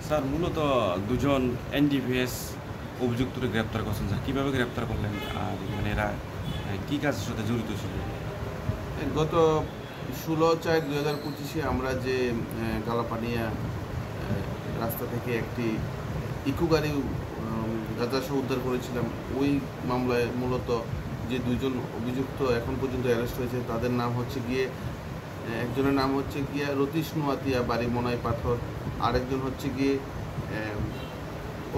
Sir মূলত দুজন NDPS অভিযুক্তকে গ্রেপ্তার করছেন স্যার, কীভাবে গ্রেপ্তার করলেন? আর এরা কী কাজের সাথে জড়িত ছিল? গত 16/4/2025 আমরা যে কালাপানিয়া রাস্তা থেকে একটি ইকো গাড়ি গাঁজাসহ উদ্ধার করেছিলাম, ওই মামলায় মূলত যে দুইজন অভিযুক্ত এখন পর্যন্ত অ্যারেস্ট হয়েছে তাদের নাম হচ্ছে গিয়ে একজনের নাম হচ্ছে গিয়া রতীশ নোয়াতিয়া, বাড়ি মনাই পাথর। আরেকজন হচ্ছে গিয়ে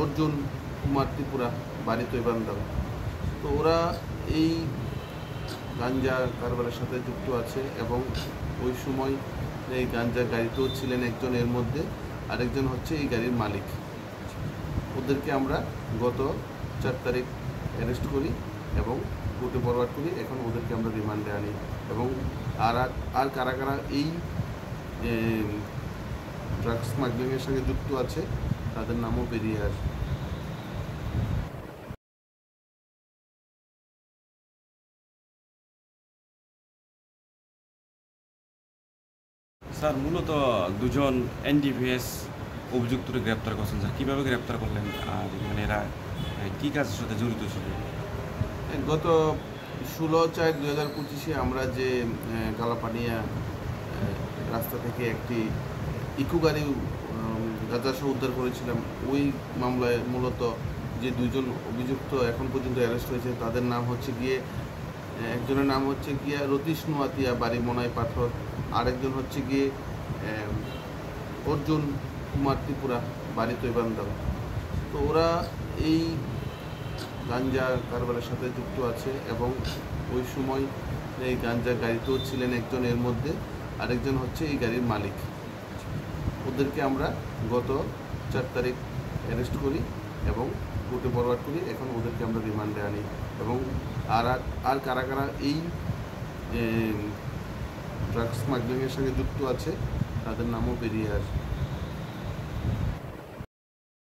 অর্জুন কুমার ত্রিপুরা, বাড়ি তৈবান্দাও। তো ওরা এই গাঞ্জা কারবারের সাথে যুক্ত আছে এবং ওই সময় এই গাঞ্জা গাড়িতেও ছিলেন একজন, এর মধ্যে আরেকজন হচ্ছে এই গাড়ির মালিক। ওদেরকে আমরা গত 4 তারিখ অ্যারেস্ট করি এবং কোর্টে ফরওয়ার্ড করি। এখন ওদেরকে আমরা রিমান্ডে আনি এবং আর কারা কারা এই ড্রাগস স্মাগলিংয়ের সঙ্গে যুক্ত আছে তাদের নামও বেরিয়ে আসে। স্যার মূলত দুজন এনডিপিএস অভিযুক্তকে গ্রেপ্তার করছেন স্যার, কীভাবে গ্রেপ্তার করলেন? আর এরা কী কাজের সাথে জড়িত ছিল? গত 16/4/2025 আমরা যে কালাপানিয়া রাস্তা থেকে একটি ইকো গাড়ি গাঁজাসহ উদ্ধার করেছিলাম, ওই মামলায় মূলত যে দুইজন অভিযুক্ত এখন পর্যন্ত অ্যারেস্ট হয়েছে তাদের নাম হচ্ছে গিয়ে একজনের নাম হচ্ছে গিয়া রতীশ নোয়াতিয়া, বাড়ি মনাই পাথর। আরেকজন হচ্ছে গিয়ে অর্জুন কুমার ত্রিপুরা, বাড়ি তৈবান্দাও। তো ওরা এই গাঞ্জা কারবারের সাথে যুক্ত আছে এবং ওই সময় এই গাঞ্জা গাড়িতেও ছিলেন একজন, এর মধ্যে আরেকজন হচ্ছে এই গাড়ির মালিক। ওদেরকে আমরা গত 4 তারিখ অ্যারেস্ট করি এবং কোর্টে ফরওয়ার্ড করি। এখন ওদেরকে আমরা রিমান্ডে আনি এবং আর কারা কারা এই ড্রাগস স্মাগলিংয়ের সঙ্গে যুক্ত আছে তাদের নামও বেরিয়ে আসে।